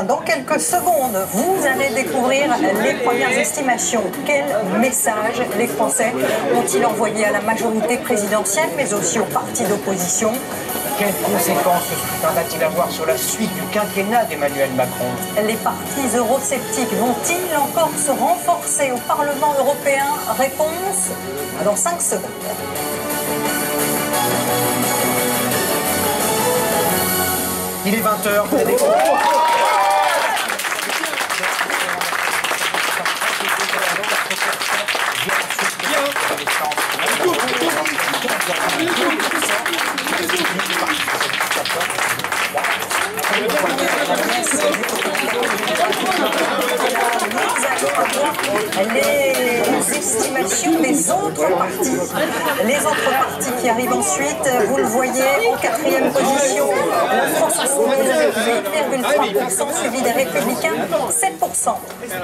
Dans quelques secondes, vous allez découvrir les premières estimations. Quel message les Français ont-ils envoyé à la majorité présidentielle, mais aussi aux partis d'opposition? Quelles conséquences ce scrutin va-t-il avoir sur la suite du quinquennat d'Emmanuel Macron? Les partis eurosceptiques vont-ils encore se renforcer au Parlement européen? Réponse dans 5 secondes. Il est 20h, vous avez... Les estimations des autres partis. Les autres partis qui arrivent ensuite, vous le voyez, en 4e position, la France Insoumise avec 8,3%, suivi des Républicains, 7%.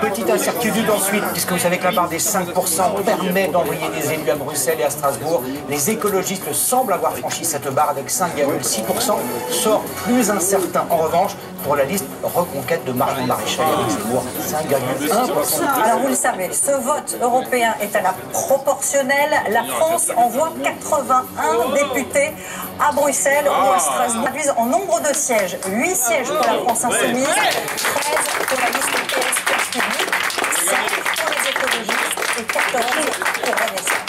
Petite incertitude ensuite, puisque vous savez que la barre des 5% permet d'envoyer des élus à Bruxelles et à Strasbourg. Les écologistes semblent avoir franchi cette barre avec 5,6%, sort plus incertain. En revanche, pour la liste Reconquête de Marion Maréchal avec Zemmour, 5,1%. Alors vous le savez, ce vote européen est à la proportionnelle. La France envoie 81 députés à Bruxelles ou à Strasbourg. Traduisent en nombre de sièges, 8 sièges pour la France Insoumise, 13 pour la liste PS Place Publique, 5 pour les écologistes et 14 pour Renaissance.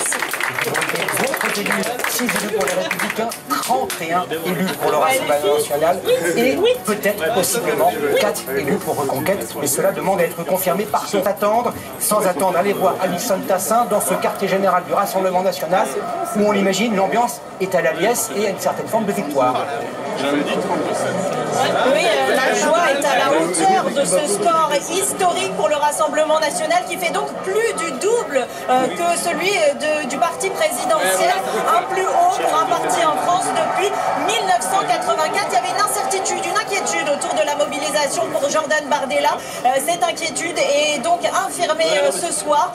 Votre élus, 6 élus pour les Républicains, 31 élus pour le Rassemblement national et peut-être possiblement 4 élus pour Reconquête. Mais cela demande à être confirmé par sans attendre, allez voir Alison Tassin dans ce quartier général du Rassemblement national où on l'imagine, l'ambiance est à la liesse et à une certaine forme de victoire. Oui, la joie est à la hauteur de ce score historique pour le Rassemblement national qui fait donc plus du double que celui du parti présidentiel, un plus haut pour un parti en France depuis 1984. Il y avait une incertitude, une inquiétude autour de la mobilisation pour Jordan Bardella. Cette inquiétude est donc infirmée ce soir.